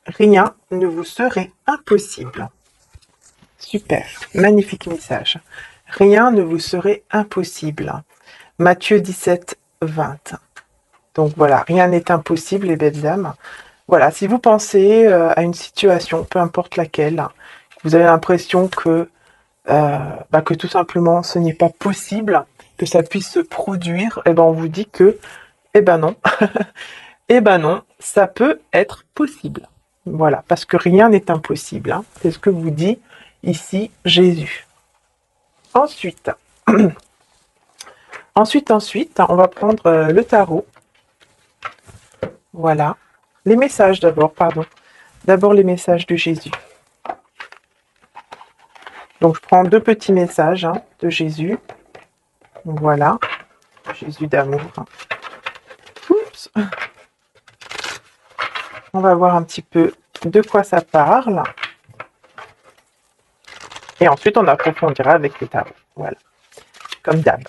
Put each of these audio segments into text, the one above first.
rien ne vous serait impossible. Super, magnifique message. Rien ne vous serait impossible. Matthieu 17, 20. Donc voilà, rien n'est impossible, les belles âmes. Voilà, si vous pensez à une situation, peu importe laquelle, vous avez l'impression que tout simplement ce n'est pas possible que ça puisse se produire, et ben on vous dit que, eh ben non, eh ben non, ça peut être possible. Voilà, parce que rien n'est impossible. Hein. C'est ce que vous dit ici Jésus. Ensuite, ensuite, on va prendre le tarot. Voilà. Les messages d'abord, pardon. D'abord les messages de Jésus. Donc je prends deux petits messages de Jésus. Voilà. Jésus d'amour. Oups. On va voir un petit peu de quoi ça parle. Et ensuite, on approfondira avec le tarot. Voilà. Comme d'hab.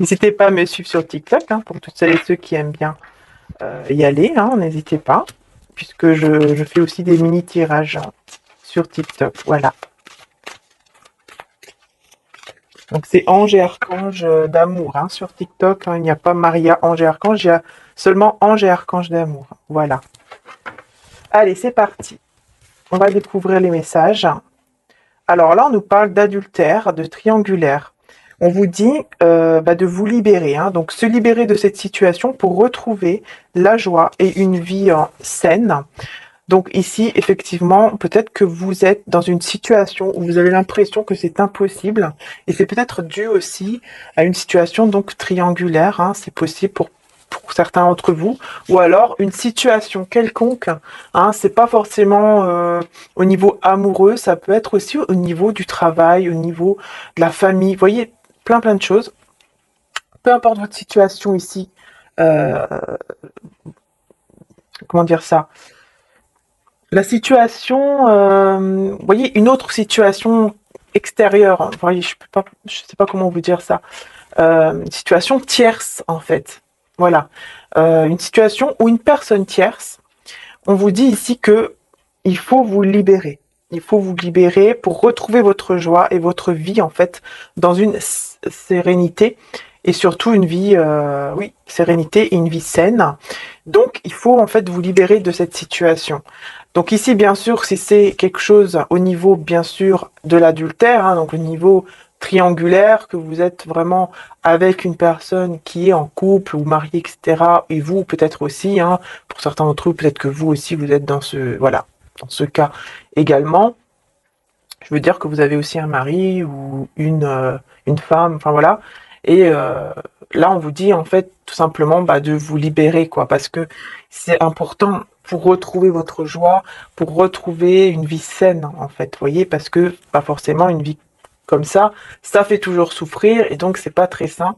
N'hésitez pas à me suivre sur TikTok, pour toutes celles et ceux qui aiment bien y aller. N'hésitez pas, puisque je fais aussi des mini-tirages sur TikTok. Voilà. Donc, c'est Ange et Archange d'amour sur TikTok. Il n'y a pas Maria, Ange et Archange. Il y a seulement Ange et Archange d'amour. Voilà. Allez, c'est parti. On va découvrir les messages. Alors là, on nous parle d'adultère, de triangulaire. On vous dit de vous libérer, donc se libérer de cette situation pour retrouver la joie et une vie saine. Donc ici, effectivement, peut-être que vous êtes dans une situation où vous avez l'impression que c'est impossible, et c'est peut-être dû aussi à une situation donc triangulaire, c'est possible pour certains d'entre vous, ou alors une situation quelconque, c'est pas forcément au niveau amoureux, ça peut être aussi au niveau du travail, au niveau de la famille, vous voyez, plein de choses. Peu importe votre situation ici, comment dire ça, la situation, vous voyez, une autre situation extérieure, vous voyez, je sais pas comment vous dire ça, une situation tierce en fait, voilà, une situation où une personne tierce, on vous dit ici que il faut vous libérer. Il faut vous libérer pour retrouver votre joie et votre vie en fait dans une sérénité et surtout une vie, sérénité et une vie saine. Donc il faut en fait vous libérer de cette situation. Donc ici bien sûr si c'est quelque chose au niveau bien sûr de l'adultère, donc au niveau triangulaire, que vous êtes vraiment avec une personne qui est en couple ou mariée, etc. Et vous peut-être aussi, pour certains d'entre vous, peut-être que vous aussi vous êtes dans dans ce cas également. Je veux dire que vous avez aussi un mari ou une femme, enfin voilà. Et là, on vous dit en fait tout simplement de vous libérer, quoi, parce que c'est important pour retrouver votre joie, pour retrouver une vie saine, en fait, vous voyez, parce que pas forcément une vie comme ça fait toujours souffrir et donc c'est pas très sain.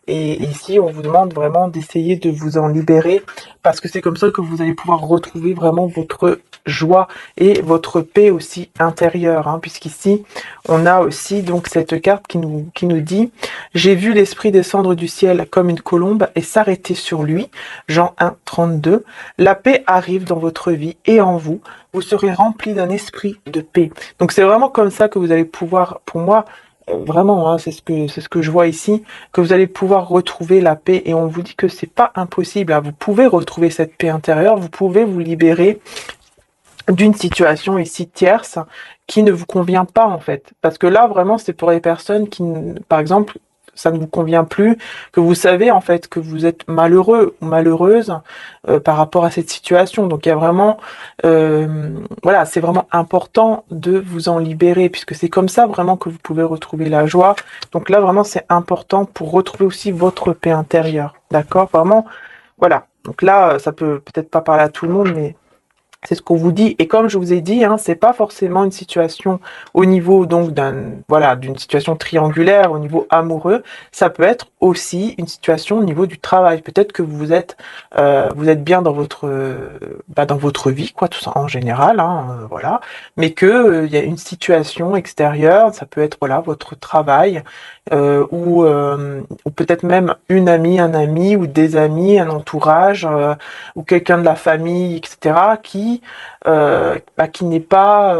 Et ici, on vous demande vraiment d'essayer de vous en libérer parce que c'est comme ça que vous allez pouvoir retrouver vraiment votre joie et votre paix aussi intérieure, puisqu'ici, on a aussi donc cette carte qui nous dit « J'ai vu l'esprit descendre du ciel comme une colombe et s'arrêter sur lui. » Jean 1, 32. « La paix arrive dans votre vie et en vous. Vous serez rempli d'un esprit de paix. » Donc c'est vraiment comme ça que vous allez pouvoir, pour moi, vraiment, c'est ce que je vois ici, que vous allez pouvoir retrouver la paix et on vous dit que c'est pas impossible. Vous pouvez retrouver cette paix intérieure, vous pouvez vous libérer d'une situation ici tierce qui ne vous convient pas en fait. Parce que là vraiment c'est pour les personnes qui, par exemple, ça ne vous convient plus, que vous savez en fait que vous êtes malheureux ou malheureuse par rapport à cette situation. Donc il y a vraiment, voilà, c'est vraiment important de vous en libérer puisque c'est comme ça vraiment que vous pouvez retrouver la joie. Donc là vraiment c'est important pour retrouver aussi votre paix intérieure. D'accord? Vraiment, voilà. Donc là ça peut peut-être pas parler à tout le monde, mais C'est ce qu'on vous dit. Et comme je vous ai dit, hein, c'est pas forcément une situation au niveau donc d'une situation triangulaire, au niveau amoureux. Ça peut être aussi une situation au niveau du travail. Peut-être que vous êtes bien dans votre vie, quoi, tout ça en général, hein, voilà. Mais que il y a une situation extérieure. Ça peut être voilà votre travail ou peut-être même une amie, un ami ou des amis, un entourage. Ou quelqu'un de la famille, etc., qui n'est pas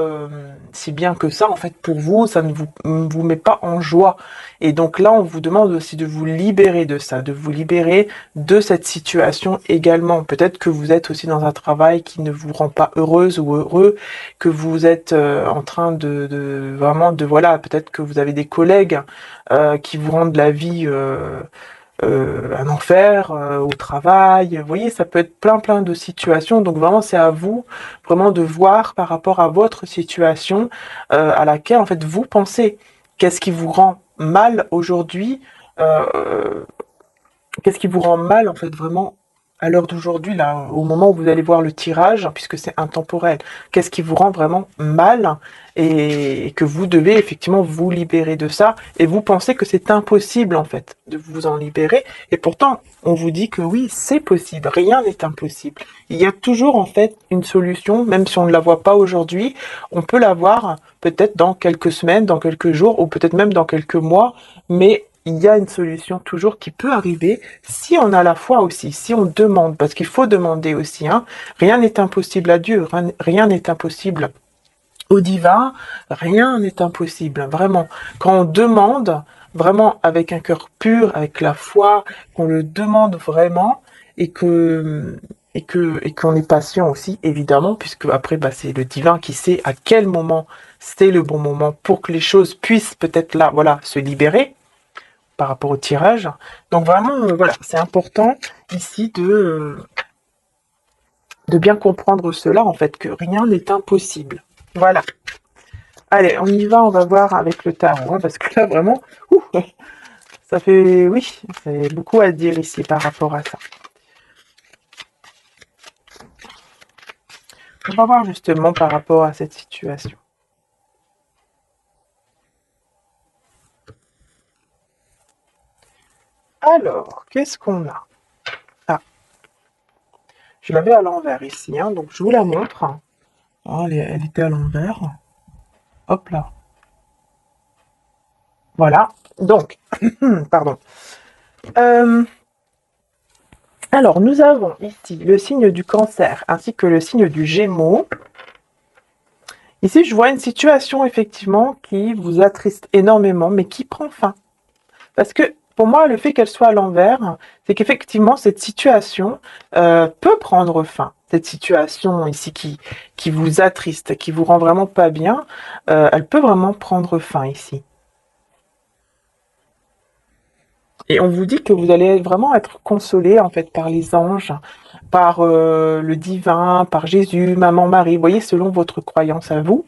si bien que ça, en fait, pour vous, ça ne vous met pas en joie. Et donc là, on vous demande aussi de vous libérer de ça, de vous libérer de cette situation également. Peut-être que vous êtes aussi dans un travail qui ne vous rend pas heureuse ou heureux, que vous êtes en train vraiment de, voilà, peut-être que vous avez des collègues qui vous rendent la vie un enfer au travail. Vous voyez, ça peut être plein de situations. Donc vraiment, c'est à vous vraiment de voir par rapport à votre situation à laquelle en fait vous pensez. Qu'est-ce qui vous rend mal aujourd'hui euh, Qu'est-ce qui vous rend mal, en fait, vraiment, à l'heure d'aujourd'hui, là, au moment où vous allez voir le tirage, puisque c'est intemporel? Qu'est-ce qui vous rend vraiment mal et que vous devez effectivement vous libérer de ça et vous pensez que c'est impossible, en fait, de vous en libérer. Et pourtant, on vous dit que oui, c'est possible. Rien n'est impossible. Il y a toujours, en fait, une solution, même si on ne la voit pas aujourd'hui, on peut la voir peut-être dans quelques semaines, dans quelques jours, ou peut-être même dans quelques mois, mais il y a une solution toujours qui peut arriver si on a la foi aussi, si on demande, parce qu'il faut demander aussi, hein. Rien n'est impossible à Dieu, rien n'est impossible au divin, rien n'est impossible, vraiment. Quand on demande, vraiment avec un cœur pur, avec la foi, qu'on le demande vraiment et qu'on est patient aussi, évidemment, puisque après, bah, c'est le divin qui sait à quel moment c'est le bon moment pour que les choses puissent peut-être là, voilà, se libérer par rapport au tirage. Donc vraiment, voilà, c'est important ici de bien comprendre cela, en fait, que rien n'est impossible. Voilà. Allez, on y va, on va voir avec le tarot, hein, parce que là, vraiment, ouh, ça fait, oui, c'est beaucoup à dire ici par rapport à ça. On va voir justement par rapport à cette situation. Alors, qu'est-ce qu'on a? Ah, je l'avais à l'envers ici, hein, donc je vous la montre. Ah, elle était à l'envers. Hop là. Voilà. Donc, pardon. Euh, alors, nous avons ici le signe du Cancer ainsi que le signe du Gémeaux. Ici, je vois une situation effectivement qui vous attriste énormément, mais qui prend fin. Parce que pour moi, le fait qu'elle soit à l'envers, c'est qu'effectivement, cette situation peut prendre fin. Cette situation ici qui vous attriste, qui vous rend vraiment pas bien, elle peut vraiment prendre fin ici. Et on vous dit que vous allez vraiment être consolé en fait par les anges, par le divin, par Jésus, Maman Marie. Vous voyez, selon votre croyance à vous,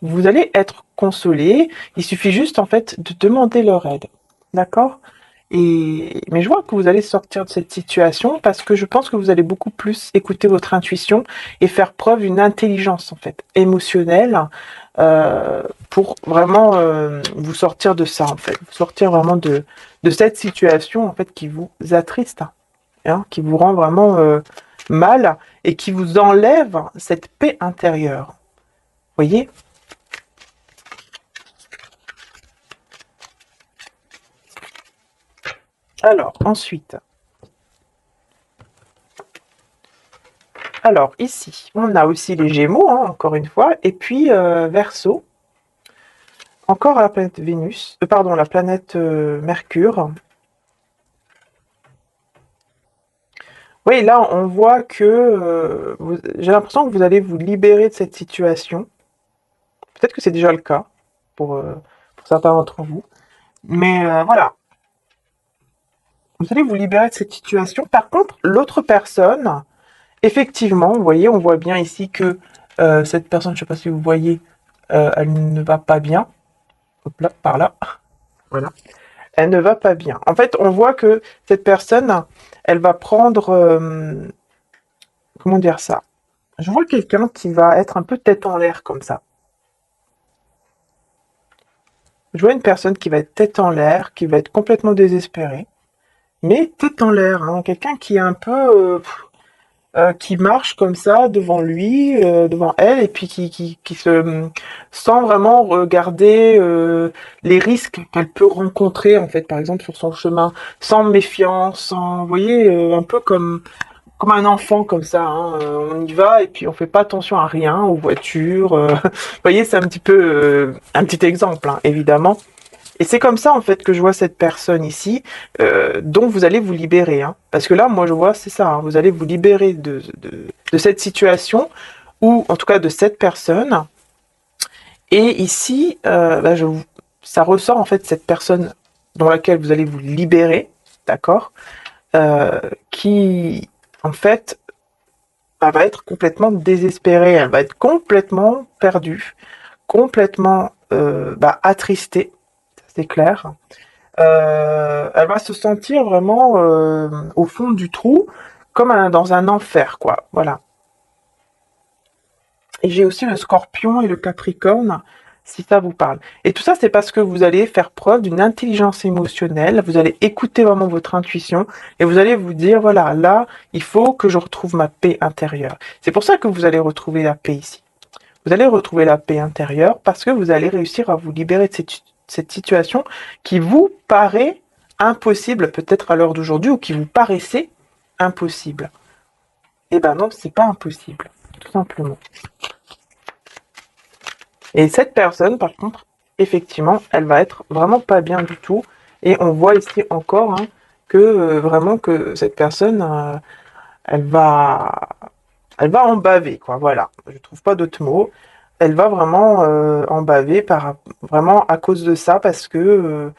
vous allez être consolé. Il suffit juste en fait de demander leur aide. D'accord? Mais je vois que vous allez sortir de cette situation parce que je pense que vous allez beaucoup plus écouter votre intuition et faire preuve d'une intelligence en fait émotionnelle pour vraiment vous sortir de ça en fait, vous sortir vraiment de cette situation en fait qui vous attriste, hein, qui vous rend vraiment mal et qui vous enlève cette paix intérieure. Vous voyez? Alors ensuite. Alors ici, on a aussi les Gémeaux, hein, encore une fois, et puis Verseau, encore la planète Vénus, pardon, la planète Mercure. Oui, là, on voit que j'ai l'impression que vous allez vous libérer de cette situation. Peut-être que c'est déjà le cas pour certains d'entre vous. Mais voilà, vous allez vous libérer de cette situation. Par contre, l'autre personne, effectivement, vous voyez, on voit bien ici que cette personne, je ne sais pas si vous voyez, elle ne va pas bien. Hop là, par là. Voilà. Elle ne va pas bien. En fait, on voit que cette personne, elle va prendre, comment dire ça? Je vois quelqu'un qui va être un peu tête en l'air comme ça. Je vois une personne qui va être tête en l'air, qui va être complètement désespérée, mais tête en l'air, hein, quelqu'un qui est un peu, qui marche comme ça devant lui, devant elle, et puis qui se sans vraiment regarder les risques qu'elle peut rencontrer en fait, par exemple sur son chemin, sans méfiance, sans, vous voyez, un peu comme un enfant comme ça, hein, on y va et puis on fait pas attention à rien, aux voitures. Vous voyez, c'est un petit peu un petit exemple, hein, évidemment. Et c'est comme ça en fait que je vois cette personne ici, dont vous allez vous libérer, hein. Parce que là, moi, je vois, c'est ça, hein, vous allez vous libérer de cette situation, ou en tout cas de cette personne. Et ici, ça ressort en fait cette personne dans laquelle vous allez vous libérer, d'accord, qui en fait elle va être complètement désespérée, elle va être complètement perdue, complètement attristée, c'est clair. Elle va se sentir vraiment au fond du trou, comme dans un enfer, quoi. Voilà. Et j'ai aussi le Scorpion et le Capricorne, si ça vous parle. Et tout ça, c'est parce que vous allez faire preuve d'une intelligence émotionnelle, vous allez écouter vraiment votre intuition, et vous allez vous dire, voilà, là, il faut que je retrouve ma paix intérieure. C'est pour ça que vous allez retrouver la paix ici. Vous allez retrouver la paix intérieure parce que vous allez réussir à vous libérer de cette situation qui vous paraît impossible peut-être à l'heure d'aujourd'hui ou qui vous paraissait impossible. Eh ben non, c'est pas impossible, tout simplement. Et cette personne, par contre, effectivement, elle va être vraiment pas bien du tout. Et on voit ici encore hein, que vraiment que cette personne, elle va, elle va en baver, quoi. Voilà, je trouve pas d'autres mots. Elle va vraiment en baver vraiment à cause de ça, parce que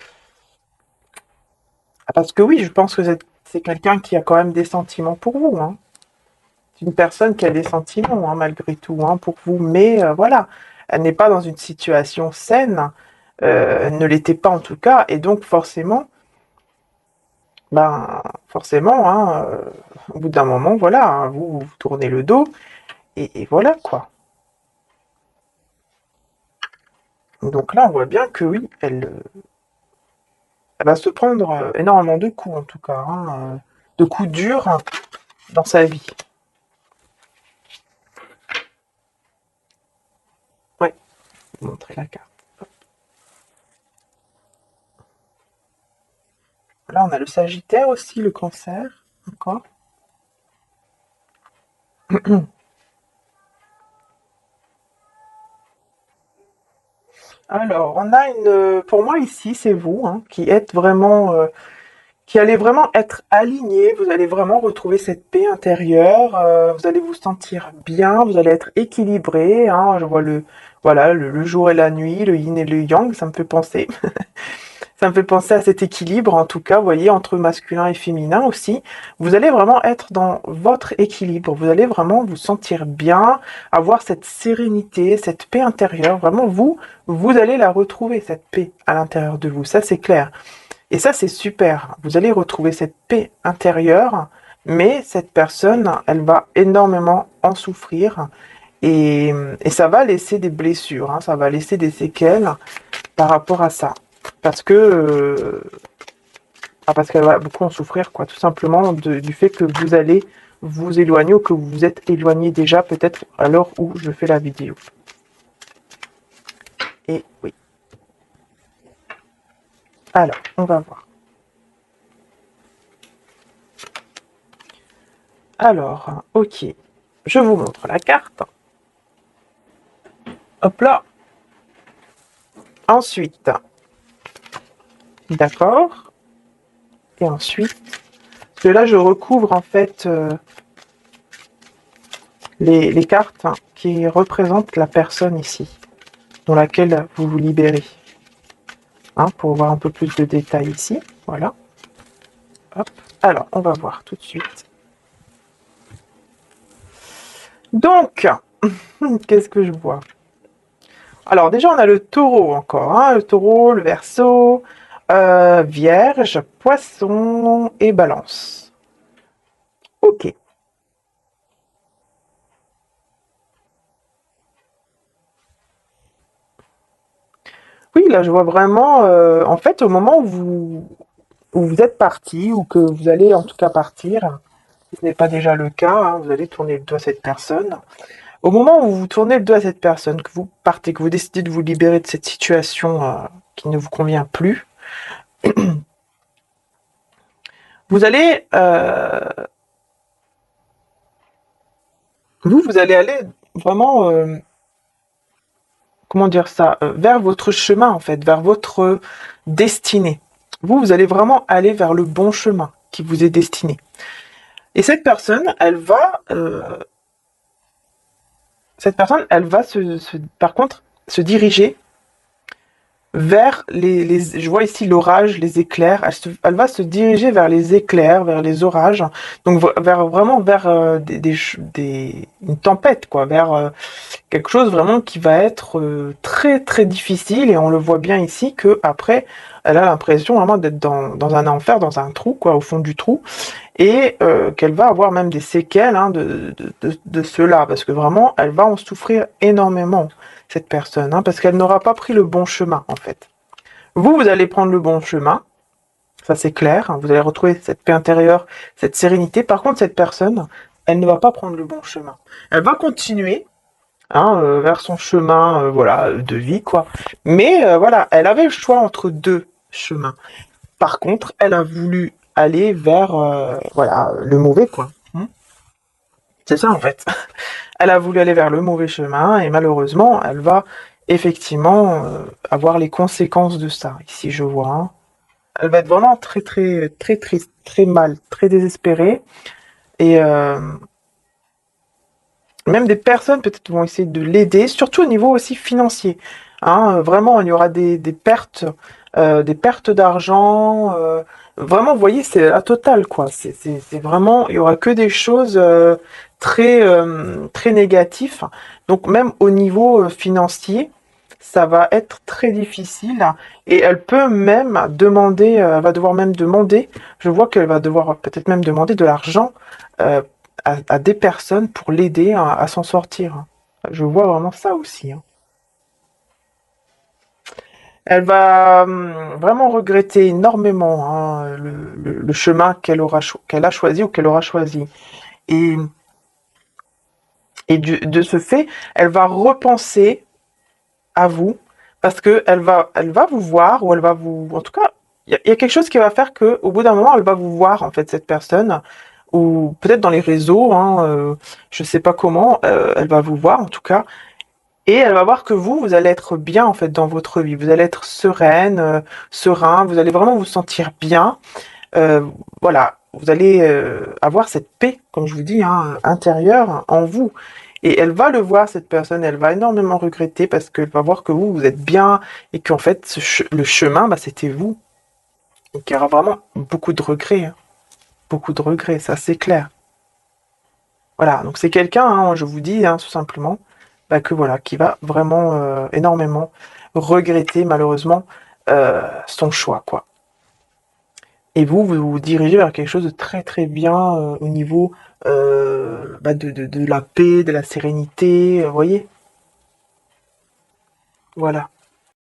oui, je pense que c'est quelqu'un qui a quand même des sentiments pour vous, hein. C'est une personne qui a des sentiments, hein, malgré tout, hein, pour vous. Mais voilà, elle n'est pas dans une situation saine. Elle ne l'était pas en tout cas. Et donc, forcément, hein, au bout d'un moment, voilà, hein, vous tournez le dos. Et voilà, quoi. Donc là, on voit bien que oui, elle va se prendre énormément de coups, en tout cas, hein, de coups durs hein, dans sa vie. Ouais, je vais vous montrer la carte. Là, on a le Sagittaire aussi, le Cancer, encore. Alors, on a pour moi ici, c'est vous, hein, qui allez vraiment être aligné, vous allez vraiment retrouver cette paix intérieure, vous allez vous sentir bien, vous allez être équilibré, hein, je vois voilà, le jour et la nuit, le yin et le yang, ça me fait penser. Ça me fait penser à cet équilibre, en tout cas, vous voyez, entre masculin et féminin aussi. Vous allez vraiment être dans votre équilibre. Vous allez vraiment vous sentir bien, avoir cette sérénité, cette paix intérieure. Vraiment, vous allez la retrouver, cette paix à l'intérieur de vous. Ça, c'est clair. Et ça, c'est super. Vous allez retrouver cette paix intérieure, mais cette personne, elle va énormément en souffrir. Et, et ça va laisser des blessures, hein, ça va laisser des séquelles par rapport à ça. Parce que parce qu'elle va beaucoup en souffrir, quoi, tout simplement du fait que vous allez vous éloigner ou que vous vous êtes éloigné déjà peut-être à l'heure où je fais la vidéo. Et oui. Alors, on va voir. Alors, ok. Je vous montre la carte. Hop là. Ensuite, d'accord. Et ensuite, parce que là, je recouvre en fait les cartes hein, qui représentent la personne ici, dans laquelle vous vous libérez. Hein, pour voir un peu plus de détails ici. Voilà. Hop. Alors, on va voir tout de suite. Donc, qu'est-ce que je vois? Alors, déjà, on a le taureau encore. Hein, le taureau, le verseau, vierge, poisson et balance. Ok. là, je vois vraiment, en fait, au moment où vous êtes parti, ou que vous allez en tout cas partir, si ce n'est pas déjà le cas, hein, vous allez tourner le dos à cette personne. Au moment où vous tournez le dos à cette personne, que vous partez, que vous décidez de vous libérer de cette situation qui ne vous convient plus, vous allez, vous allez aller vraiment, comment dire ça, vers votre chemin en fait, vers votre destinée. Vous allez vraiment aller vers le bon chemin qui vous est destiné. Et cette personne, elle va par contre, se diriger vers je vois ici l'orage, les éclairs. Elle va se diriger vers les éclairs, vers les orages. Donc vraiment vers une tempête, quoi, vers quelque chose vraiment qui va être très très difficile. Et on le voit bien ici que après, elle a l'impression vraiment d'être dans un enfer, dans un trou, quoi, au fond du trou, et qu'elle va avoir même des séquelles, hein, de cela, parce que vraiment, elle va en souffrir énormément, cette personne, hein, parce qu'elle n'aura pas pris le bon chemin, en fait. Vous allez prendre le bon chemin, ça c'est clair, hein, vous allez retrouver cette paix intérieure, cette sérénité. Par contre, cette personne, elle ne va pas prendre le bon chemin. Elle va continuer, hein, vers son chemin, voilà, de vie, quoi. Mais voilà, elle avait le choix entre deux chemins. Par contre, elle a voulu aller vers, voilà, le mauvais, quoi. C'est ça, en fait. Elle a voulu aller vers le mauvais chemin et malheureusement, elle va effectivement avoir les conséquences de ça. Ici, je vois, hein. Elle va être vraiment très, très, très triste, très mal, très désespérée. Et même des personnes peut-être vont essayer de l'aider, surtout au niveau aussi financier. Hein, vraiment, il y aura des pertes d'argent. Vraiment, vous voyez, c'est la totale, quoi. C'est vraiment, il y aura que des choses très négatives. Donc même au niveau financier, ça va être très difficile. Et elle peut même demander, elle va devoir même demander. Je vois qu'elle va devoir peut-être même demander de l'argent. euh, à des personnes pour l'aider à s'en sortir. Je vois vraiment ça aussi, hein. Elle va vraiment regretter énormément, hein, le chemin qu'elle a choisi ou qu'elle aura choisi. Et, de ce fait, elle va repenser à vous parce que elle va vous voir ou elle va vous, en tout cas, il y a quelque chose qui va faire que au bout d'un moment, elle va vous voir en fait cette personne ou peut-être dans les réseaux, hein, je sais pas comment, elle va vous voir en tout cas. Et elle va voir que vous allez être bien en fait dans votre vie. Vous allez être sereine, serein. Vous allez vraiment vous sentir bien. Euh, voilà, vous allez avoir cette paix, comme je vous dis, hein, intérieure en vous. Et elle va le voir, cette personne. Elle va énormément regretter parce qu'elle va voir que vous êtes bien et qu'en fait, le chemin, bah, c'était vous. Donc il y aura vraiment beaucoup de regrets, hein. Beaucoup de regrets, ça c'est clair. Voilà, donc c'est quelqu'un, hein, je vous dis, hein, tout simplement, bah, que voilà, qui va vraiment énormément regretter malheureusement son choix, quoi. Et vous dirigez vers quelque chose de très très bien au niveau bah, de la paix, de la sérénité, vous voyez? Voilà.